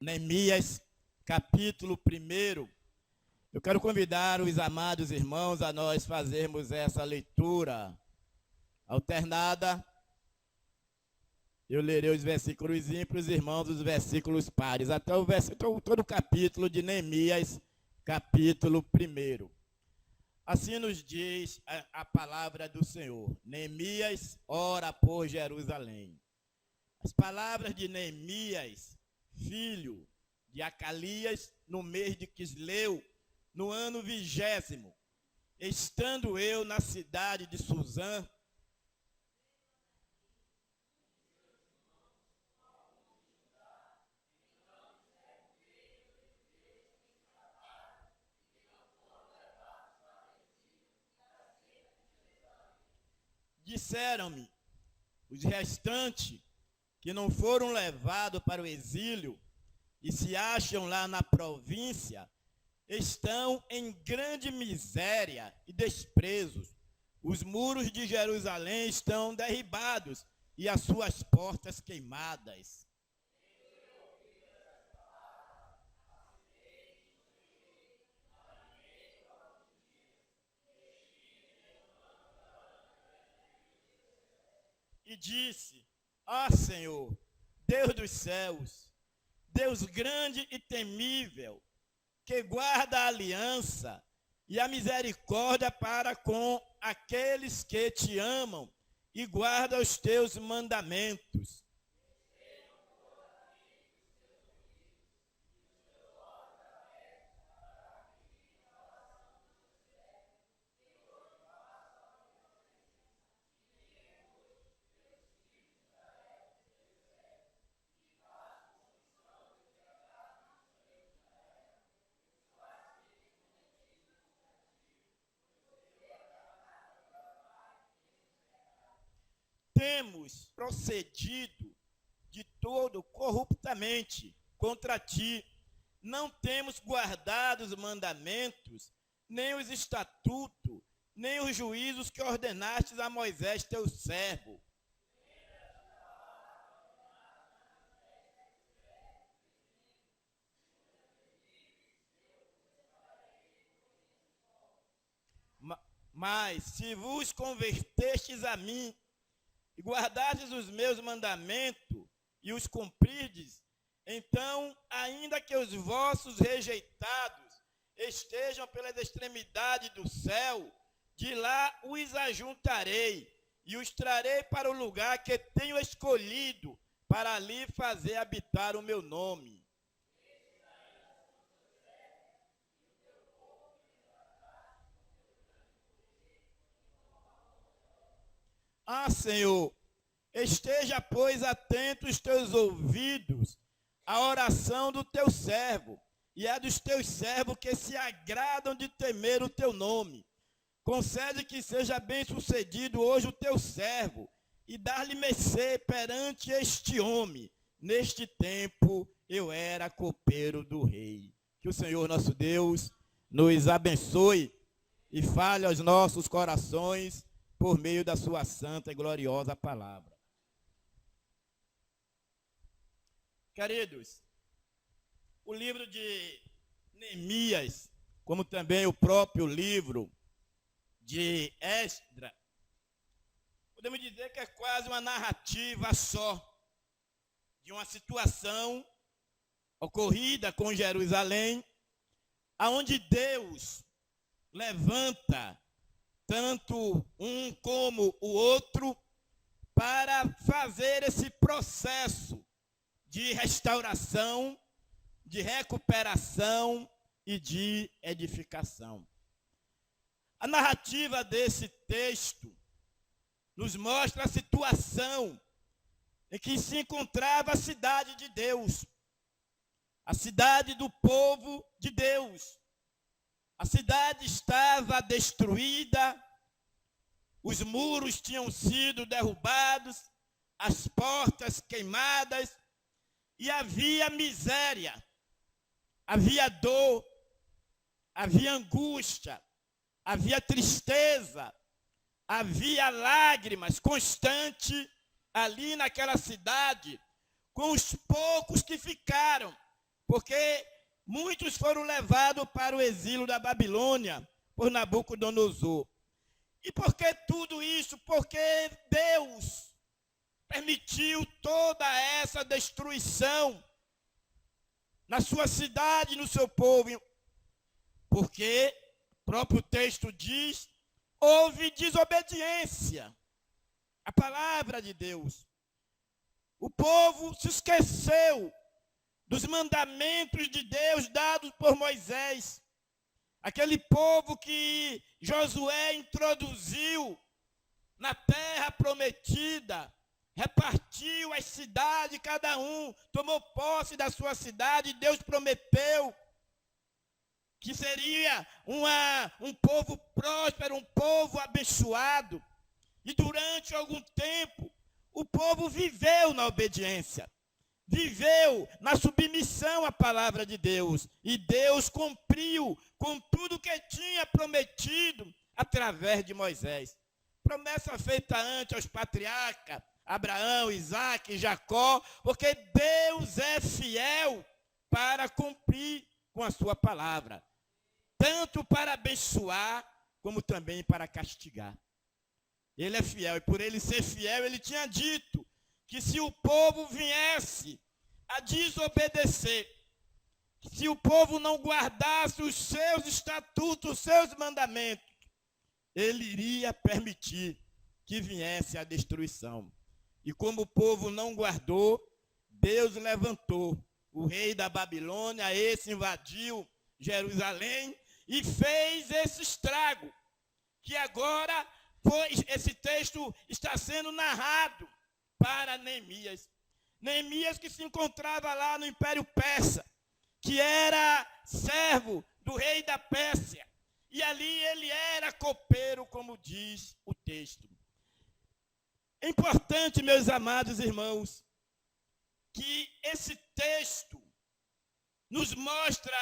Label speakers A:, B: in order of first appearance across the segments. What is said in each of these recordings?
A: Neemias, capítulo 1. Eu quero convidar os amados irmãos a nós fazermos essa leitura alternada. Eu lerei os versículos ímpares, os irmãos os versículos pares, até todo o capítulo de Neemias, capítulo 1. Assim nos diz a palavra do Senhor. Neemias ora por Jerusalém. As palavras de Neemias, filho de Acalias, no mês de Quisleu, no ano 20º, estando eu na cidade de Suzã, disseram-me os restantes que não foram levados para o exílio e se acham lá na província, estão em grande miséria e desprezos. Os muros de Jerusalém estão derribados e as suas portas queimadas. E disse: ó Senhor, Deus dos céus, Deus grande e temível, que guarda a aliança e a misericórdia para com aqueles que te amam e guarda os teus mandamentos. Temos procedido de todo corruptamente contra ti, não temos guardado os mandamentos, nem os estatutos, nem os juízos que ordenastes a Moisés teu servo. Mas se vos convertestes a mim, e guardastes os meus mandamentos e os cumprirdes, então, ainda que os vossos rejeitados estejam pelas extremidades do céu, de lá os ajuntarei e os trarei para o lugar que tenho escolhido, para ali fazer habitar o meu nome. Ah, Senhor, esteja, pois, atento os teus ouvidos à oração do teu servo e a dos teus servos que se agradam de temer o teu nome. Concede que seja bem sucedido hoje o teu servo e dar-lhe mercê perante este homem. Neste tempo eu era copeiro do rei. Que o Senhor nosso Deus nos abençoe e fale aos nossos corações por meio da sua santa e gloriosa palavra. Queridos, o livro de Neemias, como também o próprio livro de Esdras, podemos dizer que é quase uma narrativa só de uma situação ocorrida com Jerusalém, aonde Deus levanta tanto um como o outro para fazer esse processo de restauração, de recuperação e de edificação. A narrativa desse texto nos mostra a situação em que se encontrava a cidade de Deus, a cidade do povo de Deus. A cidade estava destruída, os muros tinham sido derrubados, as portas queimadas, e havia miséria, havia dor, havia angústia, havia tristeza, havia lágrimas constantes ali naquela cidade, com os poucos que ficaram porque muitos foram levados para o exílio da Babilônia por Nabucodonosor. E por que tudo isso? Porque Deus permitiu toda essa destruição na sua cidade e no seu povo. Porque o próprio texto diz, houve desobediência à palavra de Deus. O povo se esqueceu dos mandamentos de Deus dados por Moisés. Aquele povo que Josué introduziu na terra prometida, repartiu as cidades, cada um tomou posse da sua cidade, e Deus prometeu que seria um povo próspero, um povo abençoado. E durante algum tempo, o povo viveu na obediência, viveu na submissão à palavra de Deus. E Deus cumpriu com tudo que tinha prometido através de Moisés. Promessa feita antes aos patriarcas, Abraão, Isaque e Jacó, porque Deus é fiel para cumprir com a sua palavra, tanto para abençoar, como também para castigar. Ele é fiel, e por ele ser fiel, ele tinha dito que se o povo viesse a desobedecer, se o povo não guardasse os seus estatutos, os seus mandamentos, ele iria permitir que viesse a destruição. E como o povo não guardou, Deus levantou o rei da Babilônia, esse invadiu Jerusalém e fez esse estrago, que agora esse texto está sendo narrado para Neemias. Neemias, que se encontrava lá no Império Persa, que era servo do rei da Pérsia, e ali ele era copeiro, como diz o texto. É importante, meus amados irmãos, que esse texto nos mostra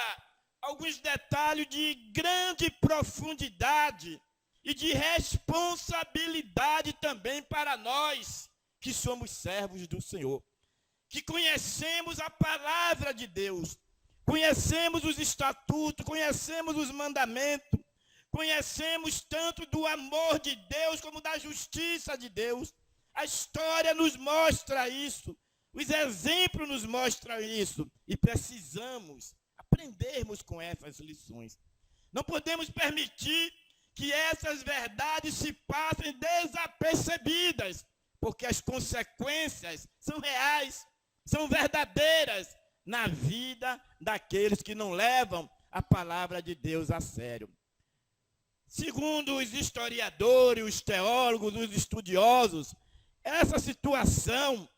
A: alguns detalhes de grande profundidade e de responsabilidade também para nós, que somos servos do Senhor, que conhecemos a palavra de Deus, conhecemos os estatutos, conhecemos os mandamentos, conhecemos tanto do amor de Deus como da justiça de Deus. A história nos mostra isso, os exemplos nos mostram isso, e precisamos aprendermos com essas lições. Não podemos permitir que essas verdades se passem desapercebidas, porque as consequências são reais, são verdadeiras na vida daqueles que não levam a palavra de Deus a sério. Segundo os historiadores, os teólogos, os estudiosos, essa situação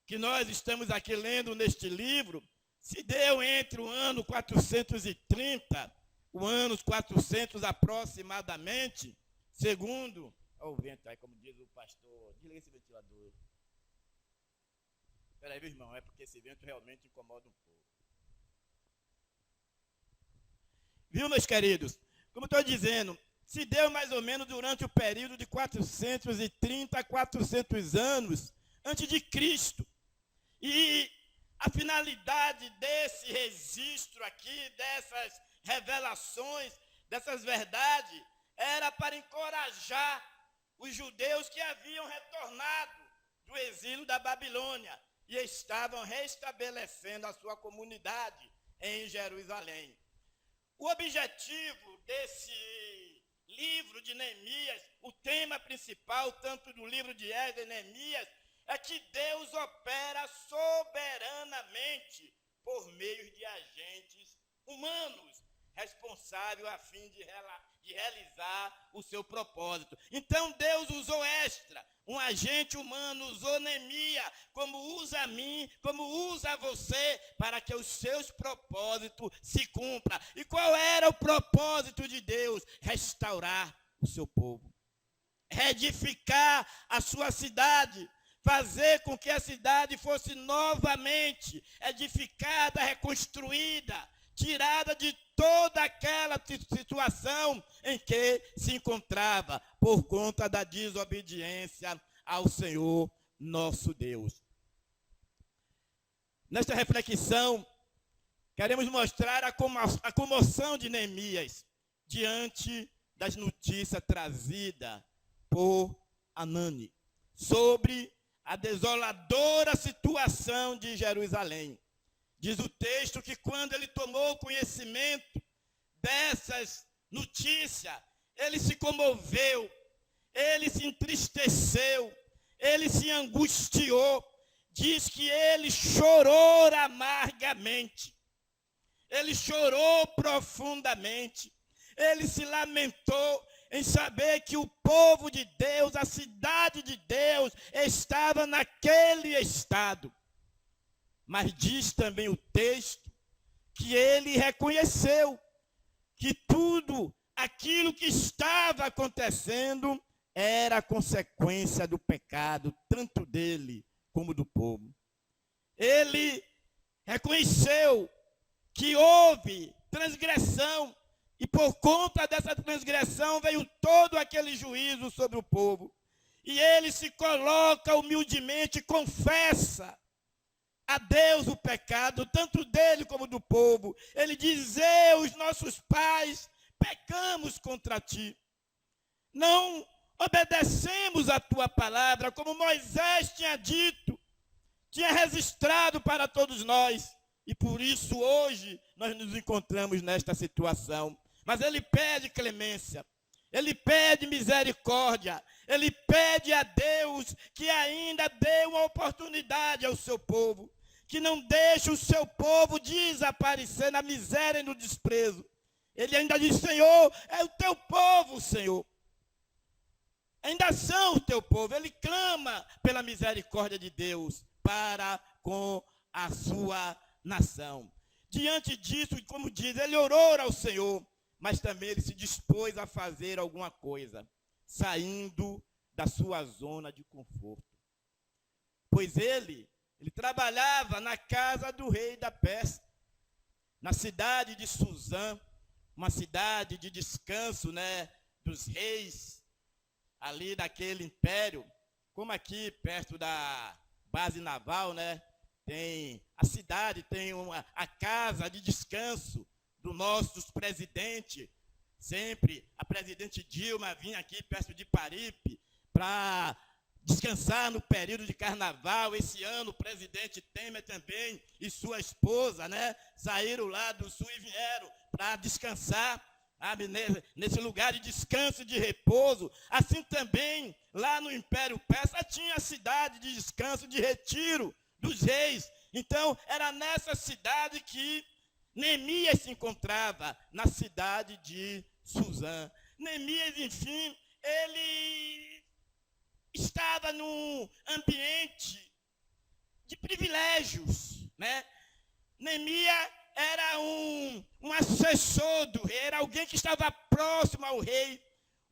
A: que nós estamos aqui lendo neste livro se deu entre o ano 430, o ano 400 aproximadamente, segundo... Olha o vento aí, como diz o pastor, desliga esse ventilador. Espera aí, meu irmão, é porque esse vento realmente incomoda um pouco. Viu, meus queridos? Como estou dizendo, se deu mais ou menos durante o período de 430 a 400 anos antes de Cristo. E a finalidade desse registro aqui, dessas revelações, dessas verdades, era para encorajar os judeus que haviam retornado do exílio da Babilônia e estavam restabelecendo a sua comunidade em Jerusalém. O objetivo desse livro de Neemias, o tema principal, tanto do livro de Esdras e Neemias, é que Deus opera soberanamente por meio de agentes humanos, responsáveis a fim de realizar o seu propósito. Então Deus usou Esdras, um agente humano, usou Neemias, como usa a mim, como usa você, para que os seus propósitos se cumpram. E qual era o propósito de Deus? Restaurar o seu povo, reedificar a sua cidade, fazer com que a cidade fosse novamente edificada, reconstruída, tirada de toda aquela situação em que se encontrava por conta da desobediência ao Senhor nosso Deus. Nesta reflexão, queremos mostrar a comoção de Neemias diante das notícias trazidas por Anani sobre a desoladora situação de Jerusalém. Diz o texto que quando ele tomou conhecimento dessas notícias, ele se comoveu, ele se entristeceu, ele se angustiou. Diz que ele chorou amargamente, ele chorou profundamente, ele se lamentou em saber que o povo de Deus, a cidade de Deus, estava naquele estado. Mas diz também o texto que ele reconheceu que tudo aquilo que estava acontecendo era consequência do pecado, tanto dele como do povo. Ele reconheceu que houve transgressão, e por conta dessa transgressão veio todo aquele juízo sobre o povo. E ele se coloca humildemente, confessa a Deus o pecado, tanto dele como do povo. Ele diz: eu, os nossos pais, pecamos contra ti. Não obedecemos a tua palavra, como Moisés tinha dito, tinha registrado para todos nós. E por isso hoje nós nos encontramos nesta situação. Mas ele pede clemência, ele pede misericórdia, ele pede a Deus que ainda dê uma oportunidade ao seu povo, que não deixe o seu povo desaparecer na miséria e no desprezo. Ele ainda diz: Senhor, é o teu povo, Senhor. Ainda são o teu povo. Ele clama pela misericórdia de Deus para com a sua nação. Diante disso, como diz, ele orou ao Senhor, mas também ele se dispôs a fazer alguma coisa, saindo da sua zona de conforto. Pois ele trabalhava na casa do rei da Pérsia, na cidade de Suzã, uma cidade de descanso, né, dos reis, ali daquele império, como aqui perto da base naval, né, tem a cidade, tem a casa de descanso do nosso presidente. Sempre a presidente Dilma vinha aqui perto de Paripe para descansar no período de carnaval. Esse ano o presidente Temer também e sua esposa, né, saíram lá do sul e vieram para descansar, sabe, nesse lugar de descanso e de repouso. Assim também lá no Império Persa tinha a cidade de descanso, de retiro dos reis. Então era nessa cidade que Neemias se encontrava, na cidade de Suzã. Neemias, enfim, ele estava num ambiente de privilégios, né? Neemias era um assessor do rei, era alguém que estava próximo ao rei,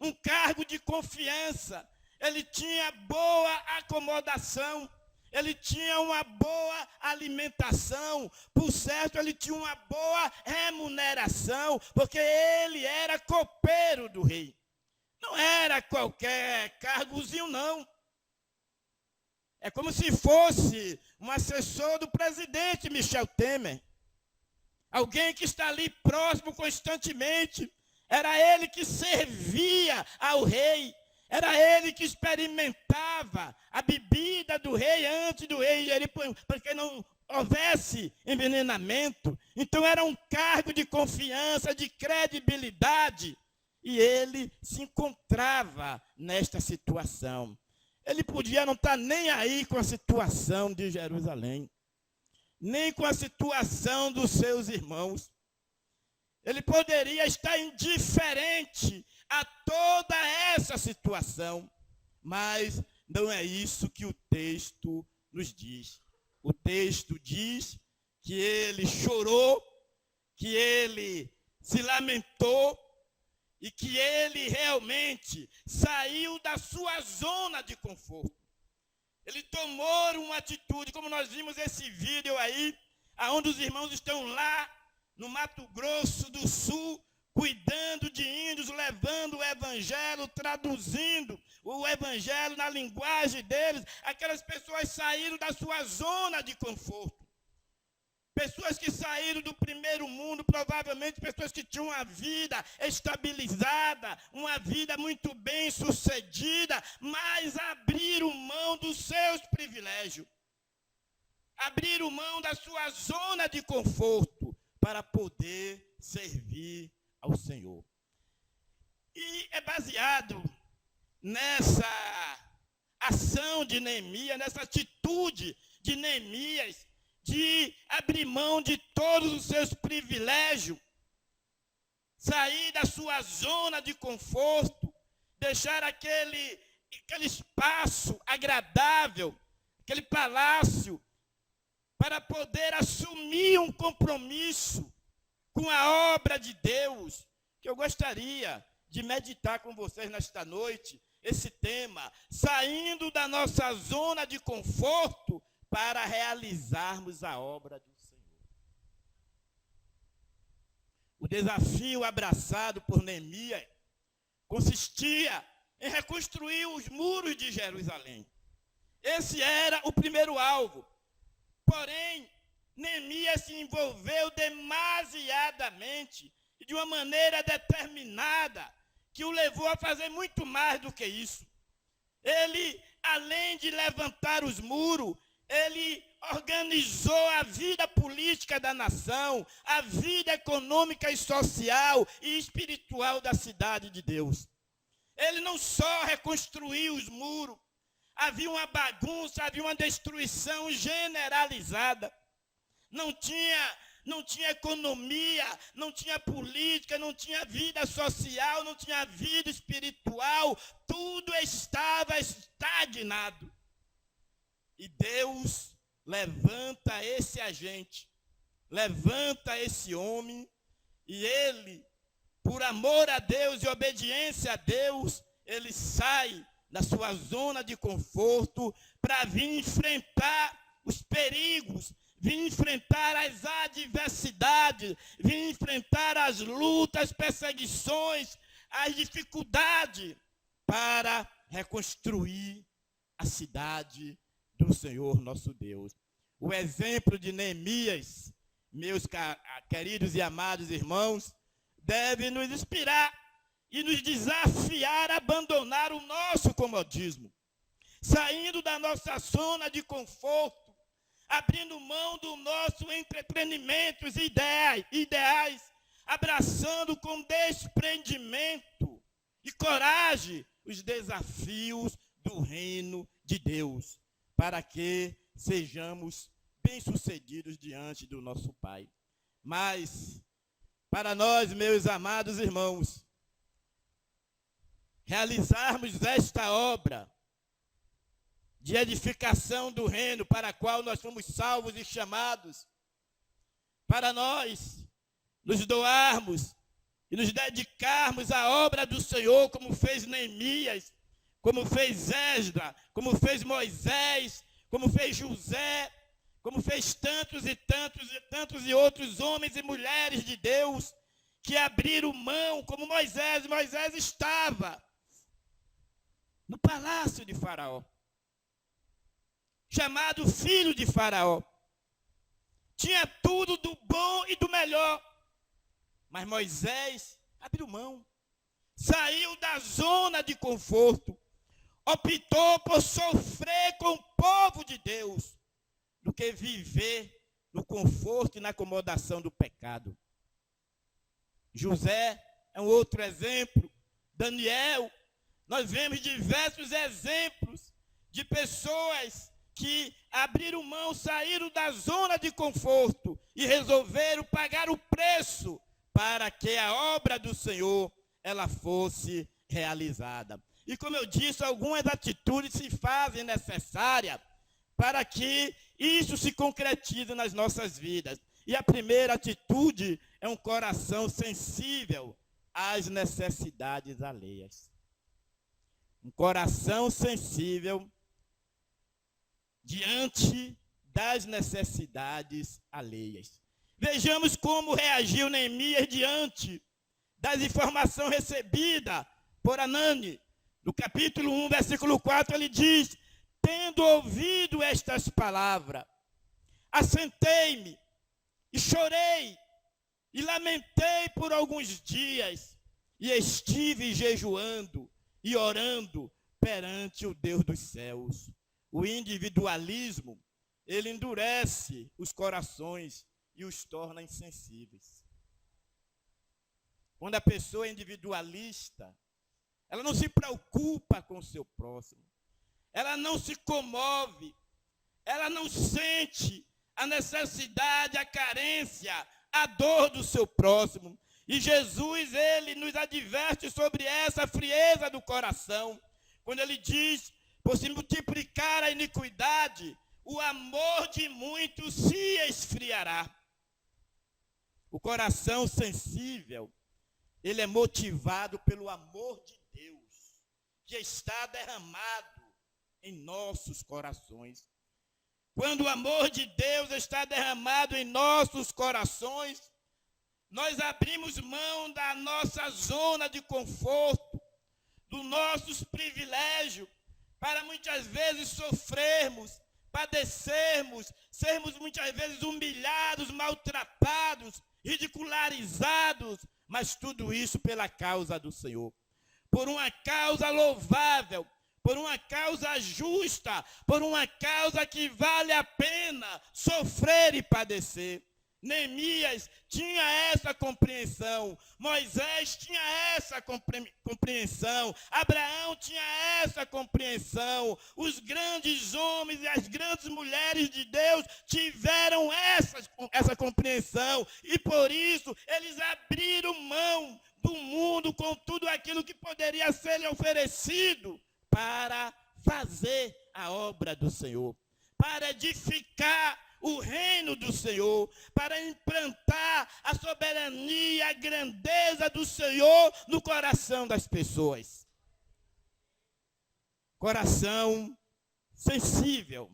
A: um cargo de confiança. Ele tinha boa acomodação, ele tinha uma boa alimentação, por certo, ele tinha uma boa remuneração, porque ele era copeiro do rei. Não era qualquer cargozinho, não. É como se fosse um assessor do presidente Michel Temer. Alguém que está ali próximo constantemente. Era ele que servia ao rei. Era ele que experimentava a bebida do rei antes do rei ingerir, para que não houvesse envenenamento. Então era um cargo de confiança, de credibilidade. E ele se encontrava nesta situação. Ele podia não estar nem aí com a situação de Jerusalém, nem com a situação dos seus irmãos. Ele poderia estar indiferente a toda essa situação, mas não é isso que o texto nos diz. O texto diz que ele chorou, que ele se lamentou e que ele realmente saiu da sua zona de conforto. Ele tomou uma atitude, como nós vimos esse vídeo aí, onde os irmãos estão lá no Mato Grosso do Sul, cuidando de índios, levando o evangelho, traduzindo o evangelho na linguagem deles. Aquelas pessoas saíram da sua zona de conforto. Pessoas que saíram saíram do primeiro mundo, provavelmente pessoas que tinham uma vida estabilizada, uma vida muito bem sucedida, mas abriram mão dos seus privilégios. Abriram mão da sua zona de conforto para poder servir ao Senhor. E é baseado nessa ação de Neemias, nessa atitude de Neemias, de abrir mão de todos os seus privilégios, sair da sua zona de conforto, deixar aquele espaço agradável, aquele palácio, para poder assumir um compromisso com a obra de Deus, que eu gostaria de meditar com vocês nesta noite, esse tema, saindo da nossa zona de conforto para realizarmos a obra do Senhor. O desafio abraçado por Neemias consistia em reconstruir os muros de Jerusalém. Esse era o primeiro alvo. Porém, Neemias se envolveu demasiadamente e de uma maneira determinada que o levou a fazer muito mais do que isso. Ele, além de levantar os muros, ele organizou a vida política da nação, a vida econômica e social e espiritual da cidade de Deus. Ele não só reconstruiu os muros, havia uma bagunça, havia uma destruição generalizada. Não tinha economia, não tinha política, não tinha vida social, não tinha vida espiritual. Tudo estava estagnado. E Deus levanta esse agente, levanta esse homem, e ele, por amor a Deus e obediência a Deus, ele sai da sua zona de conforto para vir enfrentar os perigos, vir enfrentar as adversidades, vir enfrentar as lutas, perseguições, as dificuldades, para reconstruir a cidade do Senhor nosso Deus. O exemplo de Neemias, meus queridos e amados irmãos, deve nos inspirar e nos desafiar a abandonar o nosso comodismo, saindo da nossa zona de conforto, abrindo mão do nosso entretenimento e ideais, abraçando com desprendimento e coragem os desafios do reino de Deus, para que sejamos bem-sucedidos diante do nosso Pai. Mas, para nós, meus amados irmãos, realizarmos esta obra de edificação do reino para a qual nós fomos salvos e chamados, para nós nos doarmos e nos dedicarmos à obra do Senhor, como fez Neemias, como fez Esdras, como fez Moisés, como fez José, como fez tantos e outros homens e mulheres de Deus que abriram mão, como Moisés. Moisés estava no palácio de Faraó, chamado filho de Faraó. Tinha tudo do bom e do melhor. Mas Moisés abriu mão, saiu da zona de conforto, optou por sofrer com o povo de Deus, do que viver no conforto e na acomodação do pecado. José é um outro exemplo. Daniel. Nós vemos diversos exemplos de pessoas que abriram mão, saíram da zona de conforto e resolveram pagar o preço para que a obra do Senhor ela fosse realizada. E como eu disse, algumas atitudes se fazem necessárias para que isso se concretize nas nossas vidas. E a primeira atitude é um coração sensível às necessidades alheias. Um coração sensível diante das necessidades alheias. Vejamos como reagiu Neemias diante das informações recebidas por Anani. No capítulo 1, versículo 4, ele diz: tendo ouvido estas palavras, assentei-me e chorei, e lamentei por alguns dias, e estive jejuando e orando perante o Deus dos céus. O individualismo, ele endurece os corações e os torna insensíveis. Quando a pessoa é individualista, ela não se preocupa com o seu próximo, ela não se comove, ela não sente a necessidade, a carência, a dor do seu próximo. E Jesus, ele nos adverte sobre essa frieza do coração, quando ele diz: por se multiplicar a iniquidade, o amor de muitos se esfriará. O coração sensível, ele é motivado pelo amor de Deus, que está derramado em nossos corações. Quando o amor de Deus está derramado em nossos corações, nós abrimos mão da nossa zona de conforto, dos nossos privilégios, para muitas vezes sofrermos, padecermos, sermos muitas vezes humilhados, maltratados, ridicularizados, mas tudo isso pela causa do Senhor. Por uma causa louvável, por uma causa justa, por uma causa que vale a pena sofrer e padecer. Neemias tinha essa compreensão, Moisés tinha essa compreensão, Abraão tinha essa compreensão, os grandes homens e as grandes mulheres de Deus tiveram essa compreensão, e por isso eles abriram mão do mundo com tudo aquilo que poderia ser oferecido para fazer a obra do Senhor, para edificar o reino do Senhor, para implantar a soberania, a grandeza do Senhor no coração das pessoas. Coração sensível,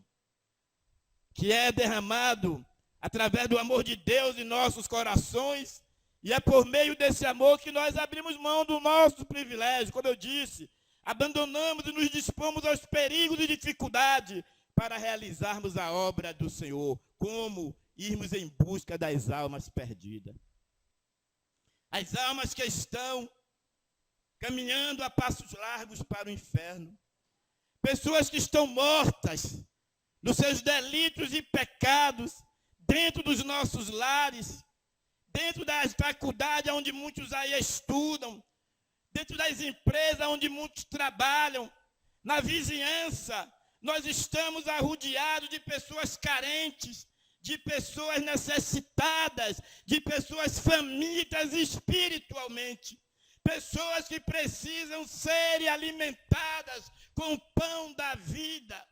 A: que é derramado através do amor de Deus em nossos corações, e é por meio desse amor que nós abrimos mão do nosso privilégio, como eu disse, abandonamos e nos dispomos aos perigos e dificuldades para realizarmos a obra do Senhor, como irmos em busca das almas perdidas. As almas que estão caminhando a passos largos para o inferno. Pessoas que estão mortas nos seus delitos e pecados, dentro dos nossos lares, dentro das faculdades onde muitos aí estudam, dentro das empresas onde muitos trabalham, na vizinhança. Nós estamos arrodeados de pessoas carentes, de pessoas necessitadas, de pessoas famintas espiritualmente. Pessoas que precisam ser alimentadas com o pão da vida.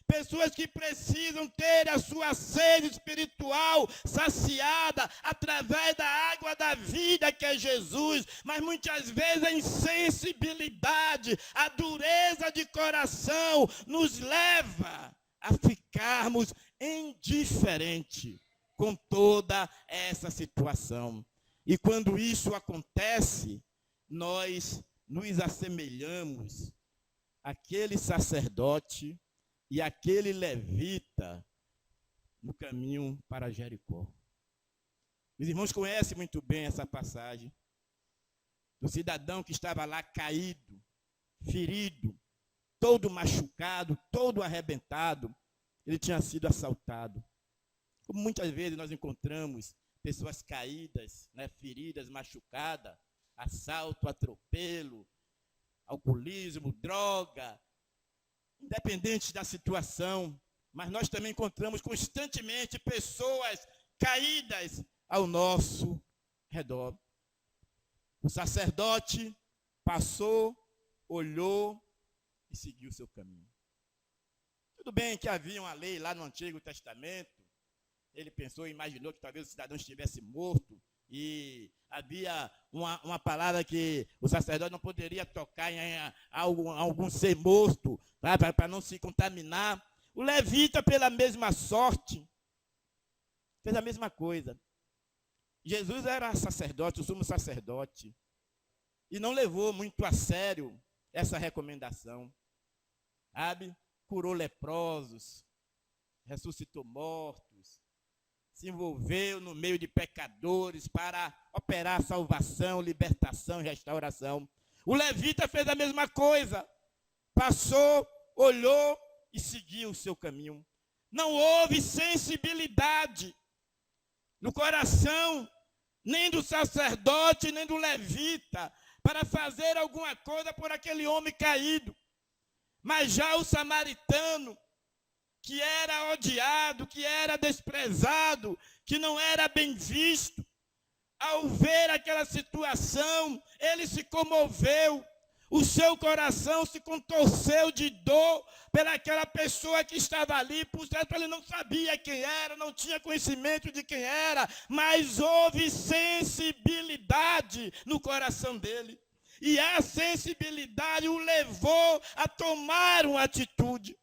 A: Pessoas que precisam ter a sua sede espiritual saciada através da água da vida que é Jesus. Mas muitas vezes a insensibilidade, a dureza de coração nos leva a ficarmos indiferentes com toda essa situação. E quando isso acontece, nós nos assemelhamos àquele sacerdote e aquele levita no caminho para Jericó. Os irmãos conhecem muito bem essa passagem do cidadão que estava lá caído, ferido, todo machucado, todo arrebentado. Ele tinha sido assaltado. Como muitas vezes nós encontramos pessoas caídas, né, feridas, machucadas, assalto, atropelo, alcoolismo, droga, independente da situação, mas nós também encontramos constantemente pessoas caídas ao nosso redor. O sacerdote passou, olhou e seguiu o seu caminho. Tudo bem que havia uma lei lá no Antigo Testamento, ele pensou, imaginou que talvez o cidadão estivesse morto, e havia uma palavra que o sacerdote não poderia tocar em algum ser morto, para não se contaminar. O levita, pela mesma sorte, fez a mesma coisa. Jesus era sacerdote, o sumo sacerdote, e não levou muito a sério essa recomendação. Sabe? Curou leprosos, ressuscitou mortos, se envolveu no meio de pecadores para operar salvação, libertação e restauração. O levita fez a mesma coisa. Passou, olhou e seguiu o seu caminho. Não houve sensibilidade no coração, nem do sacerdote, nem do levita, para fazer alguma coisa por aquele homem caído. Mas já o samaritano, que era odiado, que era desprezado, que não era bem visto, ao ver aquela situação, ele se comoveu, o seu coração se contorceu de dor pelaquela pessoa que estava ali, por certo ele não sabia quem era, não tinha conhecimento de quem era, mas houve sensibilidade no coração dele. E a sensibilidade o levou a tomar uma atitude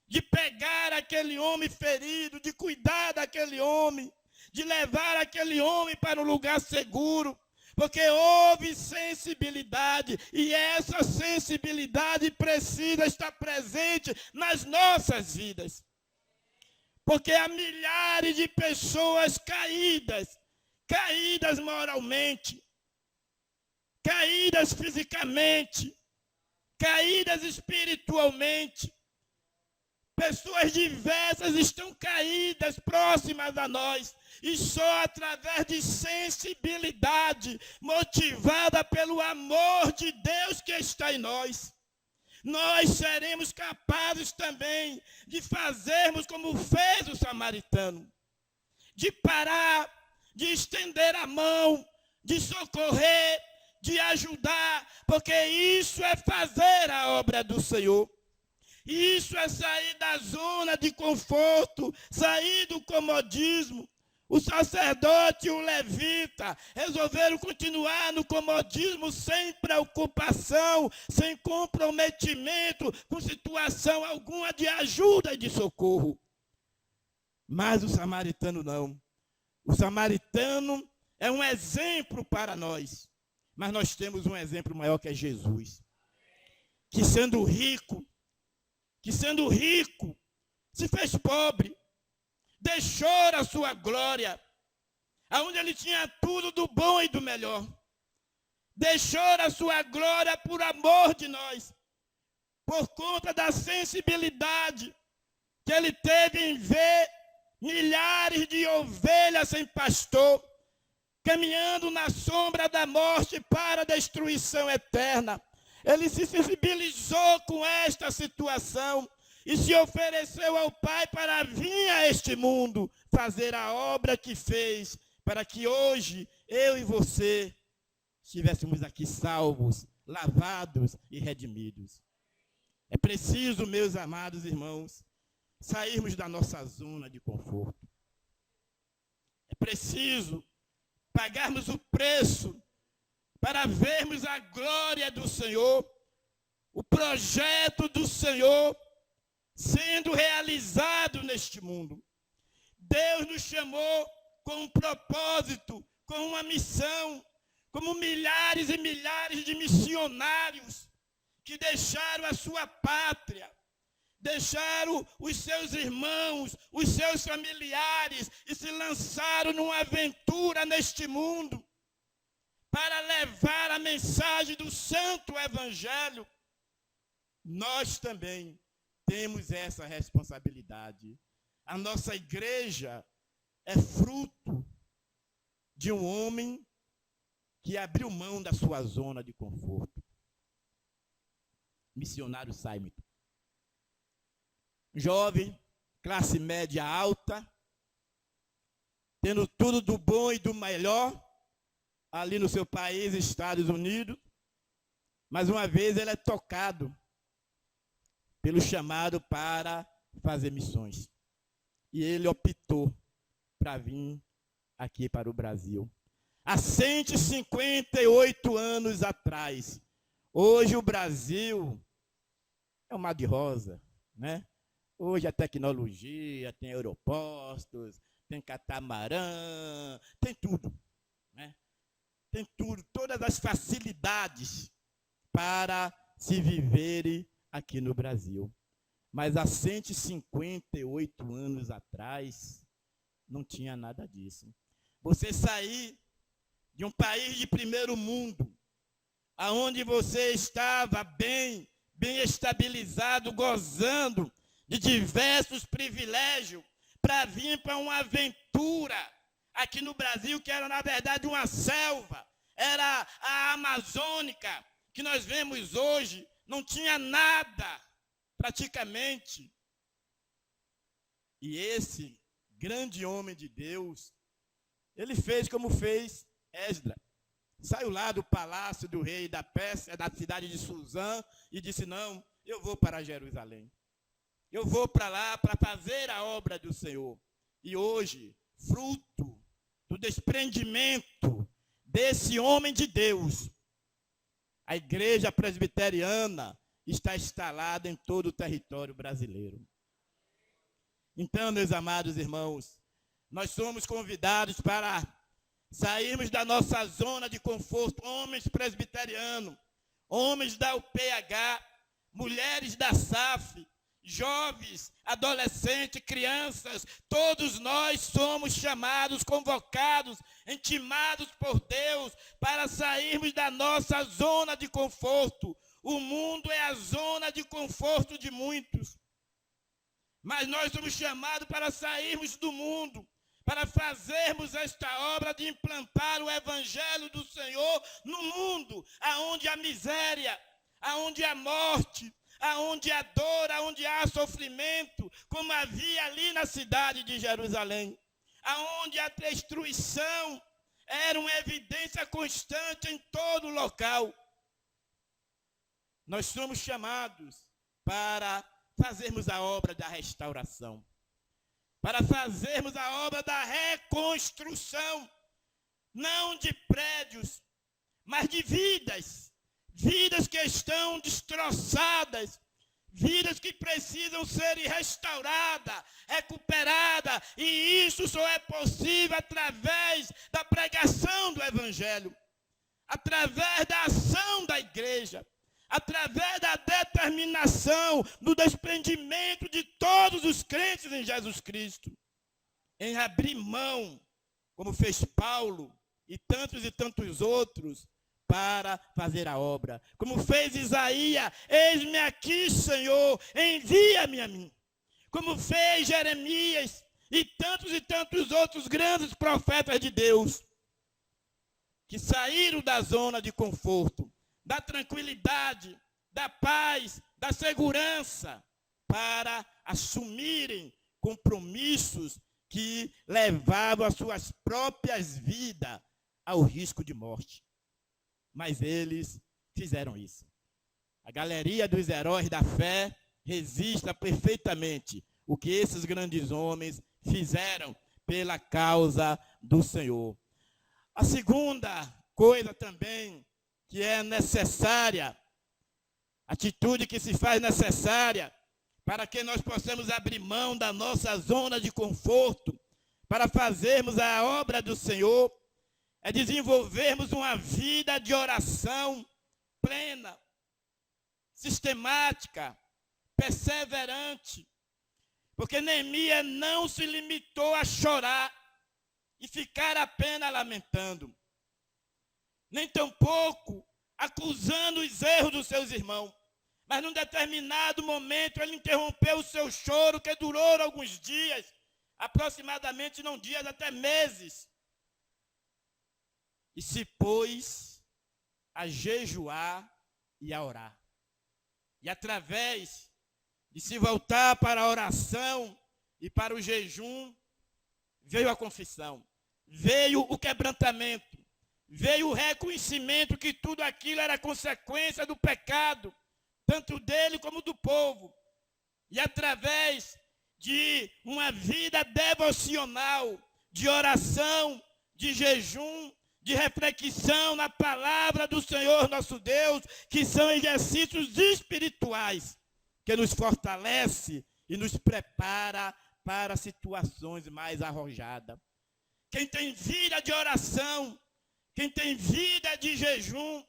A: de pegar aquele homem ferido, de cuidar daquele homem, de levar aquele homem para um lugar seguro, porque houve sensibilidade, e essa sensibilidade precisa estar presente nas nossas vidas. Porque há milhares de pessoas caídas moralmente, caídas fisicamente, caídas espiritualmente. Pessoas diversas estão caídas próximas a nós. E só através de sensibilidade, motivada pelo amor de Deus que está em nós, nós seremos capazes também de fazermos como fez o samaritano. De parar, de estender a mão, de socorrer, de ajudar, porque isso é fazer a obra do Senhor. Isso é sair da zona de conforto, sair do comodismo. O sacerdote e o levita resolveram continuar no comodismo sem preocupação, sem comprometimento, com situação alguma de ajuda e de socorro. Mas o samaritano não. O samaritano é um exemplo para nós. Mas nós temos um exemplo maior que é Jesus. Que sendo rico, se fez pobre, deixou a sua glória, aonde ele tinha tudo do bom e do melhor. Deixou a sua glória por amor de nós, por conta da sensibilidade que ele teve em ver milhares de ovelhas sem pastor, caminhando na sombra da morte para a destruição eterna. Ele se sensibilizou com esta situação e se ofereceu ao Pai para vir a este mundo, fazer a obra que fez, para que hoje eu e você estivéssemos aqui salvos, lavados e redimidos. É preciso, meus amados irmãos, sairmos da nossa zona de conforto. É preciso pagarmos o preço para vermos a glória do Senhor, o projeto do Senhor sendo realizado neste mundo. Deus nos chamou com um propósito, com uma missão, como milhares e milhares de missionários que deixaram a sua pátria, deixaram os seus irmãos, os seus familiares e se lançaram numa aventura neste mundo para levar a mensagem do Santo Evangelho. Nós também temos essa responsabilidade. A nossa igreja é fruto de um homem que abriu mão da sua zona de conforto. Missionário Simon. Jovem, classe média alta, tendo tudo do bom e do melhor, ali no seu país, Estados Unidos, mas uma vez ele é tocado pelo chamado para fazer missões. E ele optou para vir aqui para o Brasil. Há 158 anos atrás. Hoje o Brasil é um mar de rosa, né? Hoje a tecnologia, tem aeroportos, tem catamarã, tem tudo, né? Tem tudo, todas as facilidades para se viver aqui no Brasil. Mas há 158 anos atrás, não tinha nada disso. Você sair de um país de primeiro mundo, aonde você estava bem estabilizado, gozando de diversos privilégios, para vir para uma aventura aqui no Brasil, que era, na verdade, uma selva, era a amazônica, que nós vemos hoje, não tinha nada, praticamente. E esse grande homem de Deus, ele fez como fez Esdras. Saiu lá do palácio do rei da Pérsia, da cidade de Suzã, e disse, não, eu vou para Jerusalém. Eu vou para lá para fazer a obra do Senhor. E hoje, fruto do desprendimento desse homem de Deus, a igreja presbiteriana está instalada em todo o território brasileiro. Então, meus amados irmãos, nós somos convidados para sairmos da nossa zona de conforto, homens presbiterianos, homens da UPH, mulheres da SAF, jovens, adolescentes, crianças, todos nós somos chamados, convocados, intimados por Deus para sairmos da nossa zona de conforto. O mundo é a zona de conforto de muitos. Mas nós somos chamados para sairmos do mundo, para fazermos esta obra de implantar o Evangelho do Senhor no mundo, aonde há miséria, aonde há morte, aonde há dor, aonde há sofrimento, como havia ali na cidade de Jerusalém, aonde a destruição era uma evidência constante em todo o local. Nós somos chamados para fazermos a obra da restauração, para fazermos a obra da reconstrução, não de prédios, mas de vidas, vidas que estão destroçadas, vidas que precisam ser restauradas, recuperadas, e isso só é possível através da pregação do Evangelho, através da ação da igreja, através da determinação, do desprendimento de todos os crentes em Jesus Cristo, em abrir mão, como fez Paulo e tantos outros, para fazer a obra. Como fez Isaías, eis-me aqui, Senhor, envia-me a mim. Como fez Jeremias e tantos outros grandes profetas de Deus, que saíram da zona de conforto, da tranquilidade, da paz, da segurança, para assumirem compromissos que levavam as suas próprias vidas ao risco de morte. Mas eles fizeram isso. A galeria dos heróis da fé registra perfeitamente o que esses grandes homens fizeram pela causa do Senhor. A segunda coisa também que é necessária, atitude que se faz necessária para que nós possamos abrir mão da nossa zona de conforto, para fazermos a obra do Senhor, é desenvolvermos uma vida de oração plena, sistemática, perseverante, porque Neemias não se limitou a chorar e ficar apenas lamentando, nem tampouco acusando os erros dos seus irmãos. Mas num determinado momento ele interrompeu o seu choro, que durou alguns dias, aproximadamente não dias, até meses. E se pôs a jejuar e a orar. E através de se voltar para a oração e para o jejum, veio a confissão, veio o quebrantamento, veio o reconhecimento que tudo aquilo era consequência do pecado, tanto dele como do povo. E através de uma vida devocional, de oração, de jejum, de reflexão na palavra do Senhor nosso Deus, que são exercícios espirituais, que nos fortalece e nos prepara para situações mais arrojadas. Quem tem vida de oração, quem tem vida de jejum,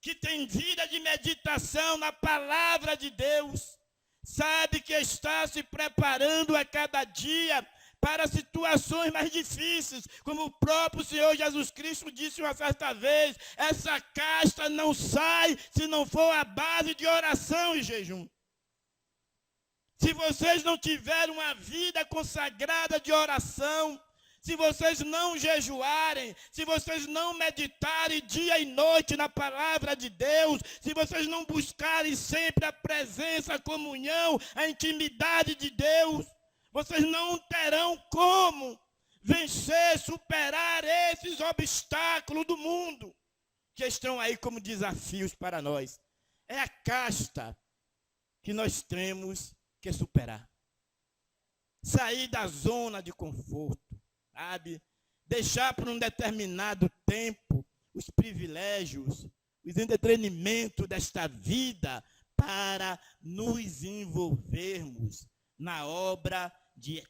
A: que tem vida de meditação na palavra de Deus, sabe que está se preparando a cada dia para situações mais difíceis, como o próprio Senhor Jesus Cristo disse uma certa vez, essa casta não sai se não for a base de oração e jejum. Se vocês não tiverem uma vida consagrada de oração, se vocês não jejuarem, se vocês não meditarem dia e noite na palavra de Deus, se vocês não buscarem sempre a presença, a comunhão, a intimidade de Deus, vocês não terão como vencer, superar esses obstáculos do mundo que estão aí como desafios para nós. É a casta que nós temos que superar. Sair da zona de conforto. Sabe? Deixar por um determinado tempo os privilégios, os entretenimentos desta vida para nos envolvermos na obra de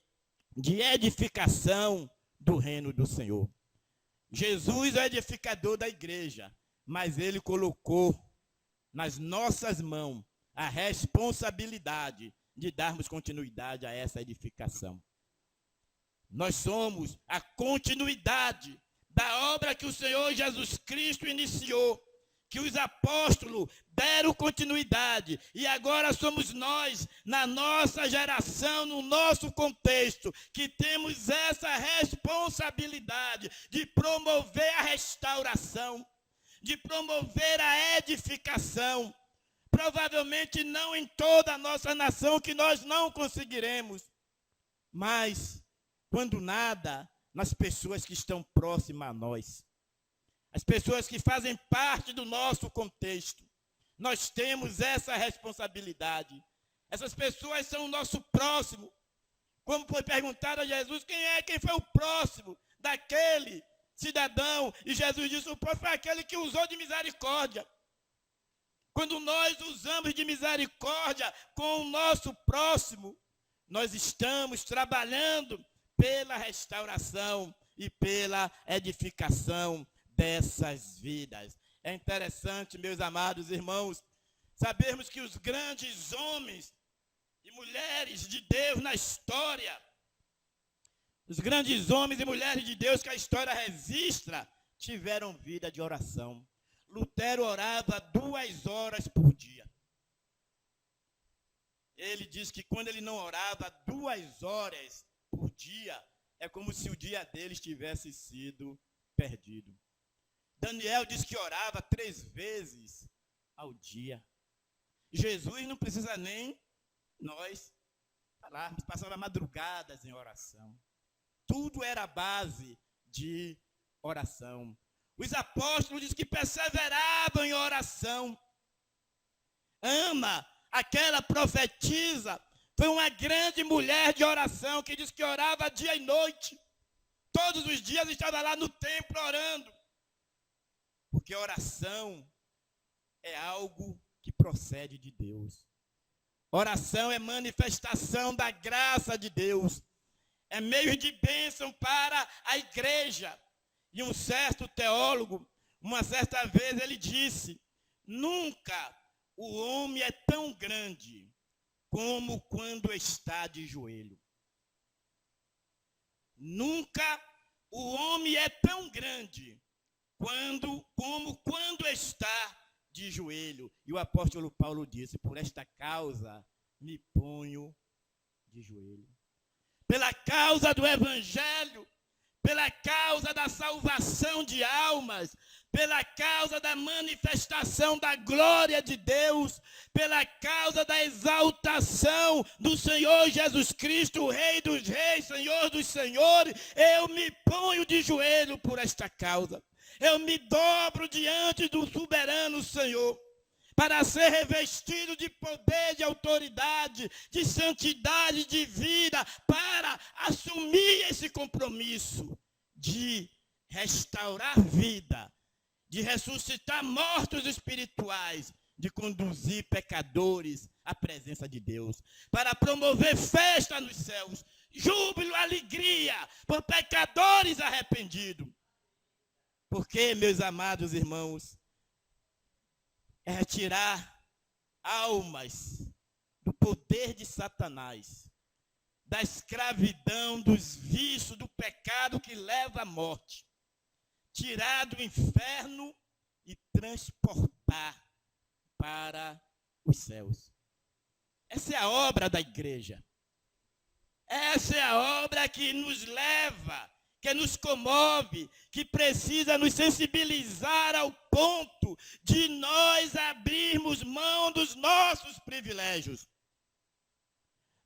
A: edificação do reino do Senhor. Jesus é o edificador da igreja, mas ele colocou nas nossas mãos a responsabilidade de darmos continuidade a essa edificação. Nós somos a continuidade da obra que o Senhor Jesus Cristo iniciou, que os apóstolos deram continuidade, e agora somos nós, na nossa geração, no nosso contexto, que temos essa responsabilidade de promover a restauração, de promover a edificação. Provavelmente não em toda a nossa nação, que nós não conseguiremos, mas quando nada, nas pessoas que estão próximas a nós, as pessoas que fazem parte do nosso contexto, nós temos essa responsabilidade. Essas pessoas são o nosso próximo. Como foi perguntado a Jesus, quem foi o próximo daquele cidadão? E Jesus disse, o próximo foi aquele que usou de misericórdia. Quando nós usamos de misericórdia com o nosso próximo, nós estamos trabalhando pela restauração e pela edificação dessas vidas. É interessante, meus amados irmãos, sabermos que os grandes homens e mulheres de Deus na história, os grandes homens e mulheres de Deus que a história registra, tiveram vida de oração. Lutero orava 2 horas por dia. Ele diz que quando ele não orava 2 horas por dia, é como se o dia dele tivesse sido perdido. Daniel diz que orava 3 vezes ao dia. Jesus não precisa nem nós falarmos, passava madrugadas em oração. Tudo era base de oração. Os apóstolos dizem que perseveravam em oração. Ana, aquela profetisa, foi uma grande mulher de oração que diz que orava dia e noite. Todos os dias estava lá no templo orando. Porque oração é algo que procede de Deus. Oração é manifestação da graça de Deus. É meio de bênção para a igreja. E um certo teólogo, uma certa vez, ele disse, nunca o homem é tão grande como quando está de joelho. Nunca o homem é tão grande como quando está de joelho. E o apóstolo Paulo disse, por esta causa me ponho de joelho. Pela causa do evangelho, pela causa da salvação de almas, pela causa da manifestação da glória de Deus, pela causa da exaltação do Senhor Jesus Cristo, o Rei dos Reis, Senhor dos Senhores, eu me ponho de joelho por esta causa. Eu me dobro diante do soberano Senhor, para ser revestido de poder, de autoridade, de santidade, de vida, para assumir esse compromisso de restaurar vida, de ressuscitar mortos espirituais, de conduzir pecadores à presença de Deus, para promover festa nos céus, júbilo, alegria por pecadores arrependidos. Porque, meus amados irmãos, é retirar almas do poder de Satanás, da escravidão, dos vícios, do pecado que leva à morte, tirar do inferno e transportar para os céus. Essa é a obra da igreja. Essa é a obra que nos leva, que nos comove, que precisa nos sensibilizar ao ponto de nós abrirmos mão dos nossos privilégios.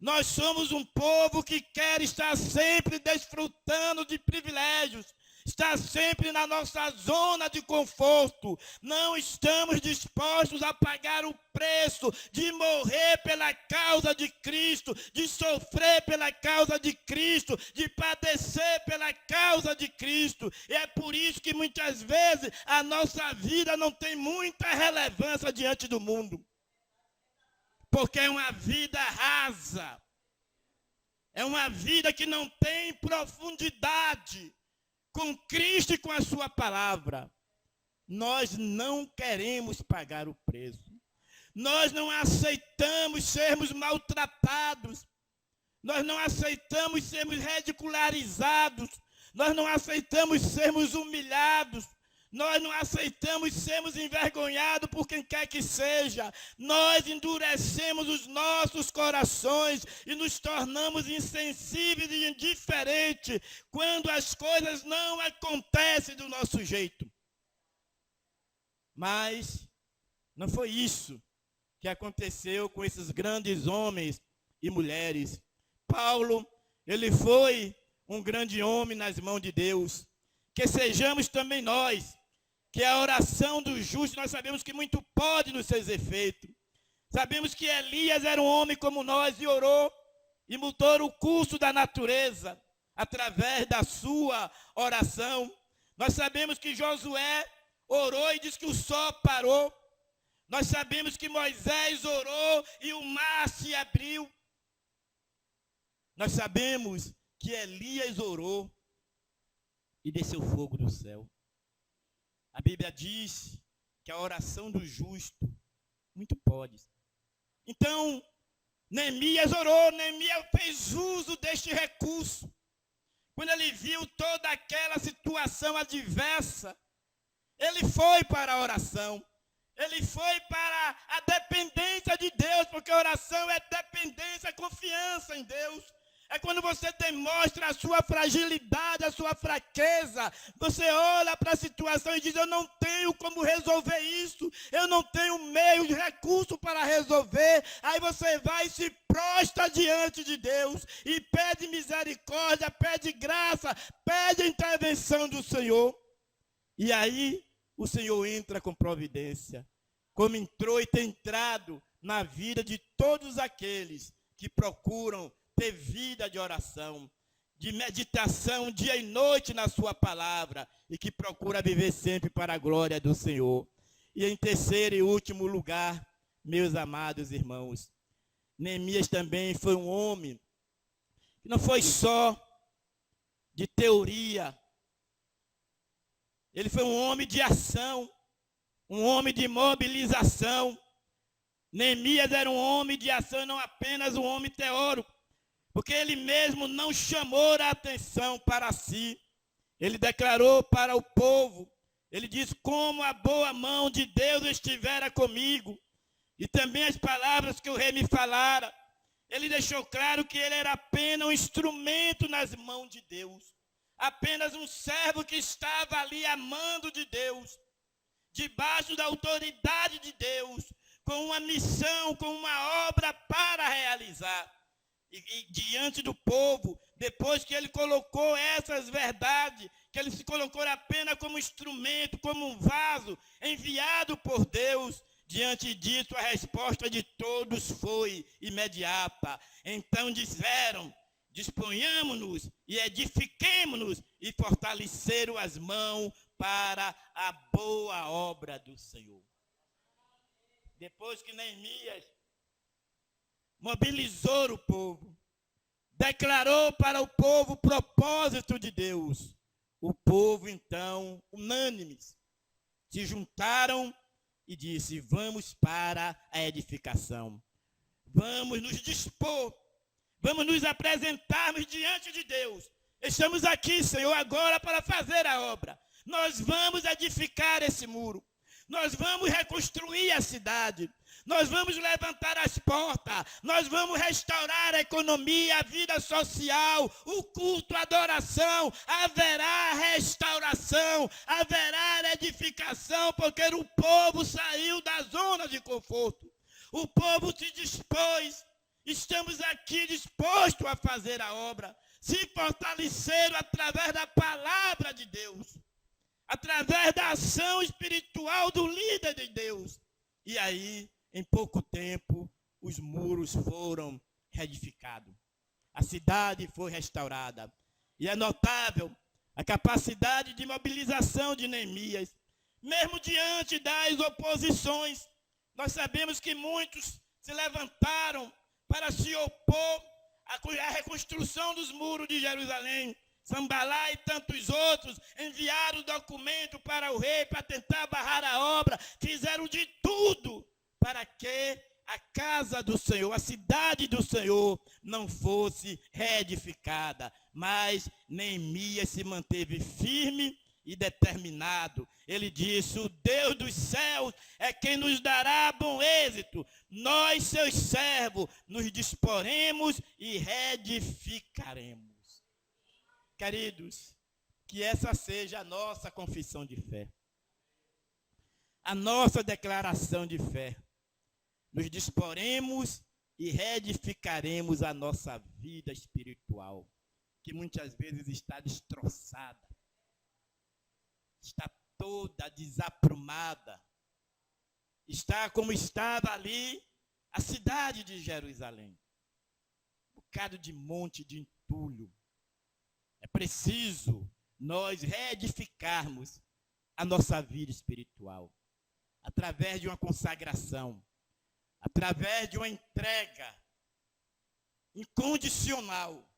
A: Nós somos um povo que quer estar sempre desfrutando de privilégios, estar sempre na nossa zona de conforto. Não estamos dispostos a pagar o preço de morrer pela causa de Cristo, de sofrer pela causa de Cristo, de padecer pela causa de Cristo. E é por isso que muitas vezes a nossa vida não tem muita relevância diante do mundo. Porque é uma vida rasa. É uma vida que não tem profundidade com Cristo e com a sua palavra. Nós não queremos pagar o preço. Nós não aceitamos sermos maltratados. Nós não aceitamos sermos ridicularizados. Nós não aceitamos sermos humilhados. Nós não aceitamos sermos envergonhados por quem quer que seja. Nós endurecemos os nossos corações e nos tornamos insensíveis e indiferentes quando as coisas não acontecem do nosso jeito. Mas não foi isso que aconteceu com esses grandes homens e mulheres. Paulo, ele foi um grande homem nas mãos de Deus. Que sejamos também nós. Que a oração do justo, nós sabemos que muito pode nos seus efeitos. Sabemos que Elias era um homem como nós e orou e mudou o curso da natureza através da sua oração. Nós sabemos que Josué orou e disse que o sol parou. Nós sabemos que Moisés orou e o mar se abriu. Nós sabemos que Elias orou e desceu fogo do céu. A Bíblia diz que a oração do justo muito pode. Então, Neemias orou, Neemias fez uso deste recurso. Quando ele viu toda aquela situação adversa, ele foi para a oração. Ele foi para a dependência de Deus, porque a oração é dependência, confiança em Deus. É quando você demonstra a sua fragilidade, a sua fraqueza. Você olha para a situação e diz, eu não tenho como resolver isso. Eu não tenho meio de recurso para resolver. Aí você vai e se prostra diante de Deus. E pede misericórdia, pede graça, pede a intervenção do Senhor. E aí o Senhor entra com providência. Como entrou e tem entrado na vida de todos aqueles que procuram ter vida de oração, de meditação dia e noite na sua palavra e que procura viver sempre para a glória do Senhor. E em terceiro e último lugar, meus amados irmãos, Neemias também foi um homem que não foi só de teoria, ele foi um homem de ação, um homem de mobilização. Neemias era um homem de ação, não apenas um homem teórico. Porque ele mesmo não chamou a atenção para si. Ele declarou para o povo, ele diz, como a boa mão de Deus estivera comigo. E também as palavras que o rei me falara. Ele deixou claro que ele era apenas um instrumento nas mãos de Deus. Apenas um servo que estava ali amando de Deus. Debaixo da autoridade de Deus. Com uma missão, com uma obra para realizar. E diante do povo, depois que ele colocou essas verdades, que ele se colocou apenas como instrumento, como um vaso enviado por Deus, diante disso a resposta de todos foi imediata. Então disseram, disponhamos-nos e edifiquemo-nos e fortaleceram as mãos para a boa obra do Senhor. Depois que Neemias mobilizou o povo, declarou para o povo o propósito de Deus. O povo, então, unânimes, se juntaram e disse, vamos para a edificação. Vamos nos dispor, Vamos nos apresentarmos diante de Deus. Estamos aqui, Senhor, agora para fazer a obra. Nós vamos edificar esse muro. Nós vamos reconstruir a cidade. Nós vamos levantar as portas. Nós vamos restaurar a economia, a vida social, o culto, a adoração. Haverá restauração, haverá edificação, porque o povo saiu da zona de conforto. O povo se dispôs. Estamos aqui dispostos a fazer a obra. Se fortaleceram através da palavra de Deus. Através da ação espiritual do líder de Deus. E aí, em pouco tempo, os muros foram reedificados. A cidade foi restaurada. E é notável a capacidade de mobilização de Neemias. Mesmo diante das oposições, nós sabemos que muitos se levantaram para se opor à reconstrução dos muros de Jerusalém. Sanbalá e tantos outros enviaram documento para o rei para tentar barrar a obra. Fizeram de tudo para que a casa do Senhor, a cidade do Senhor, não fosse reedificada. Mas Neemias se manteve firme e determinado. Ele disse: o Deus dos céus é quem nos dará bom êxito. Nós, seus servos, nos disporemos e reedificaremos. Queridos, que essa seja a nossa confissão de fé. A nossa declaração de fé. Nos disporemos e reedificaremos a nossa vida espiritual, que muitas vezes está destroçada, está toda desaprumada, está como estava ali a cidade de Jerusalém, um bocado de monte de entulho. É preciso nós reedificarmos a nossa vida espiritual, através de uma consagração, através de uma entrega incondicional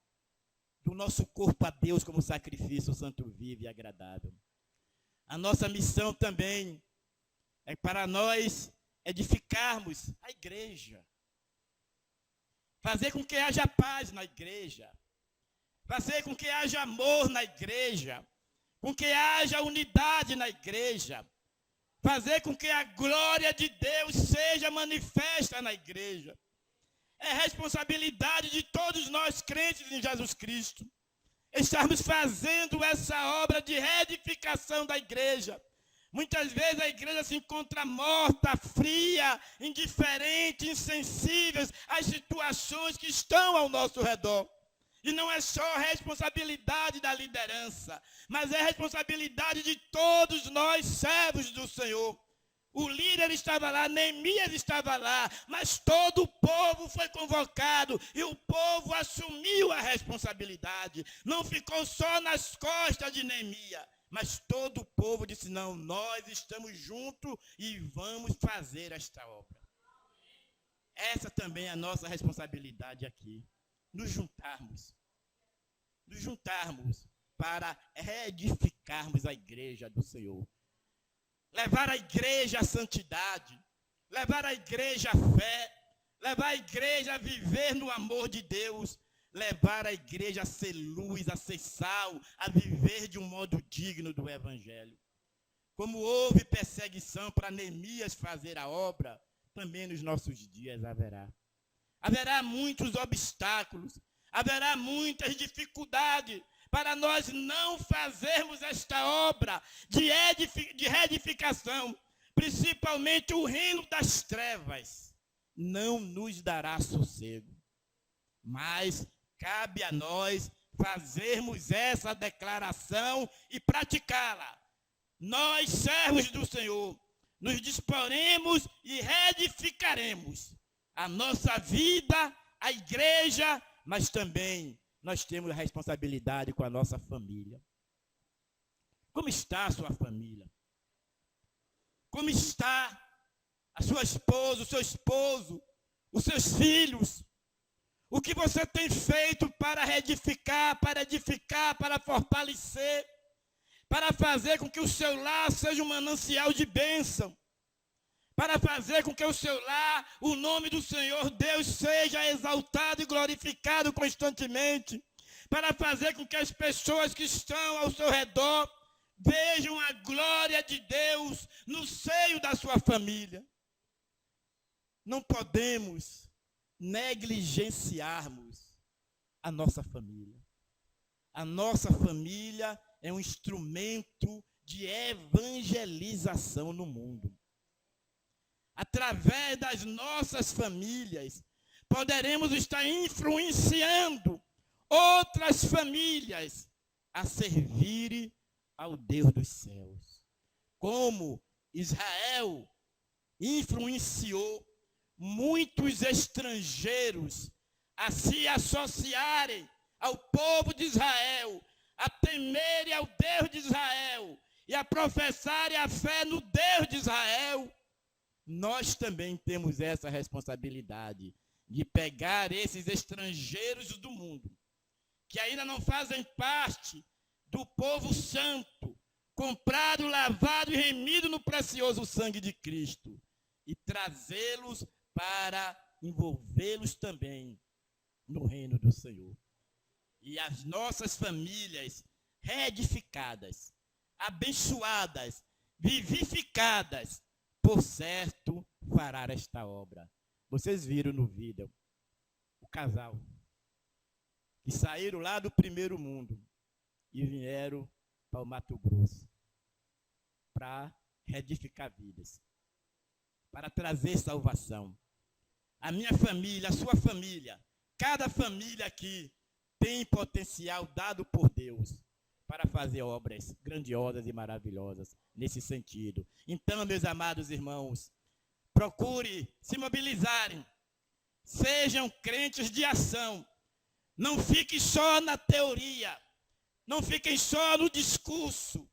A: do nosso corpo a Deus como sacrifício santo, vivo e agradável. A nossa missão também é para nós edificarmos a igreja, fazer com que haja paz na igreja, fazer com que haja amor na igreja, com que haja unidade na igreja, fazer com que a glória de Deus seja manifesta na igreja. É responsabilidade de todos nós crentes em Jesus Cristo estarmos fazendo essa obra de reedificação da igreja. Muitas vezes a igreja se encontra morta, fria, indiferente, insensível às situações que estão ao nosso redor. E não é só responsabilidade da liderança, mas é responsabilidade de todos nós, servos do Senhor. O líder estava lá, Neemias estava lá, mas todo o povo foi convocado e o povo assumiu a responsabilidade. Não ficou só nas costas de Neemias, mas todo o povo disse: não, nós estamos juntos e vamos fazer esta obra. Essa também é a nossa responsabilidade aqui. Nos juntarmos para reedificarmos a igreja do Senhor. Levar a igreja à santidade, levar a igreja à fé, levar a igreja a viver no amor de Deus, levar a igreja a ser luz, a ser sal, a viver de um modo digno do Evangelho. Como houve perseguição para Neemias fazer a obra, também nos nossos dias haverá. Haverá muitos obstáculos, haverá muitas dificuldades para nós não fazermos esta obra de reedificação. Principalmente o reino das trevas não nos dará sossego. Mas cabe a nós fazermos essa declaração e praticá-la. Nós, servos do Senhor, nos disporemos e reedificaremos a nossa vida, a igreja, mas também nós temos a responsabilidade com a nossa família. Como está a sua família? Como está a sua esposa, o seu esposo, os seus filhos? O que você tem feito para reedificar, para edificar, para fortalecer, para fazer com que o seu lar seja um manancial de bênção, para fazer com que o seu lar, o nome do Senhor Deus seja exaltado e glorificado constantemente, para fazer com que as pessoas que estão ao seu redor vejam a glória de Deus no seio da sua família. Não podemos negligenciarmos a nossa família. A nossa família é um instrumento de evangelização no mundo. Através das nossas famílias, poderemos estar influenciando outras famílias a servirem ao Deus dos céus. Como Israel influenciou muitos estrangeiros a se associarem ao povo de Israel, a temerem ao Deus de Israel e a professarem a fé no Deus de Israel, nós também temos essa responsabilidade de pegar esses estrangeiros do mundo, que ainda não fazem parte do povo santo, comprado, lavado e remido no precioso sangue de Cristo, e trazê-los para envolvê-los também no reino do Senhor. E as nossas famílias reedificadas, abençoadas, vivificadas, por certo, fará esta obra. Vocês viram no vídeo o casal que saíram lá do primeiro mundo e vieram para o Mato Grosso para reedificar vidas, para trazer salvação. A minha família, a sua família, cada família aqui tem potencial dado por Deus para fazer obras grandiosas e maravilhosas nesse sentido. Então, meus amados irmãos, procure se mobilizarem, sejam crentes de ação, não fiquem só na teoria, não fiquem só no discurso,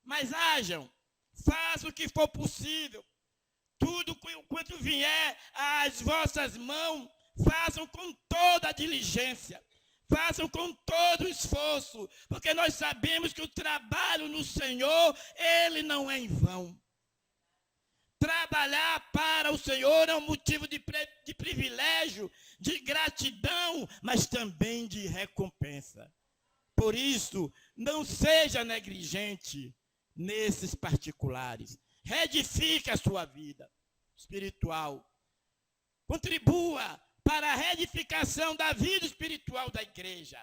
A: mas hajam, façam o que for possível, tudo quanto vier às vossas mãos, façam com toda a diligência, façam com todo o esforço, porque nós sabemos que o trabalho no Senhor, ele não é em vão. Trabalhar para o Senhor é um motivo de privilégio, de gratidão, mas também de recompensa. Por isso, não seja negligente nesses particulares. Reedifique a sua vida espiritual. Contribua para a reedificação da vida espiritual da igreja.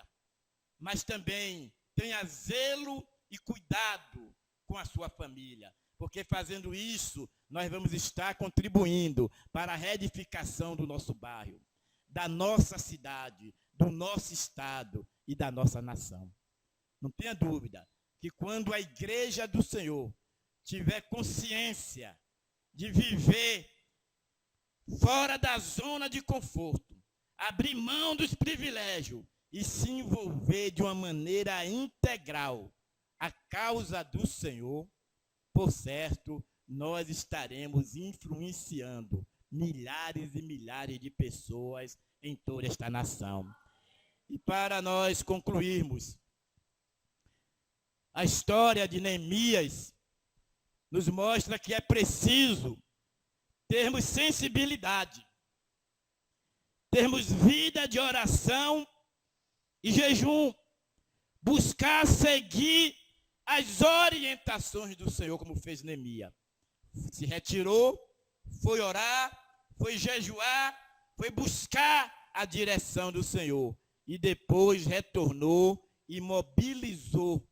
A: Mas também tenha zelo e cuidado com a sua família. Porque fazendo isso, nós vamos estar contribuindo para a reedificação do nosso bairro, da nossa cidade, do nosso estado e da nossa nação. Não tenha dúvida que quando a igreja do Senhor tiver consciência de viver fora da zona de conforto, abrir mão dos privilégios e se envolver de uma maneira integral à causa do Senhor, por certo, nós estaremos influenciando milhares e milhares de pessoas em toda esta nação. E para nós concluirmos, a história de Neemias nos mostra que é preciso termos sensibilidade, termos vida de oração e jejum, buscar seguir as orientações do Senhor, como fez Neemias. Se retirou, foi orar, foi jejuar, foi buscar a direção do Senhor. E depois retornou e mobilizou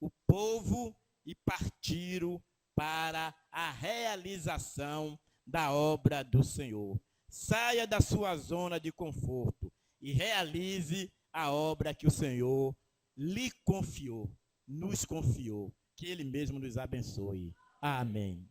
A: o povo e partiram para a realização da obra do Senhor. Saia da sua zona de conforto e realize a obra que o Senhor lhe confiou, nos confiou. Que Ele mesmo nos abençoe. Amém.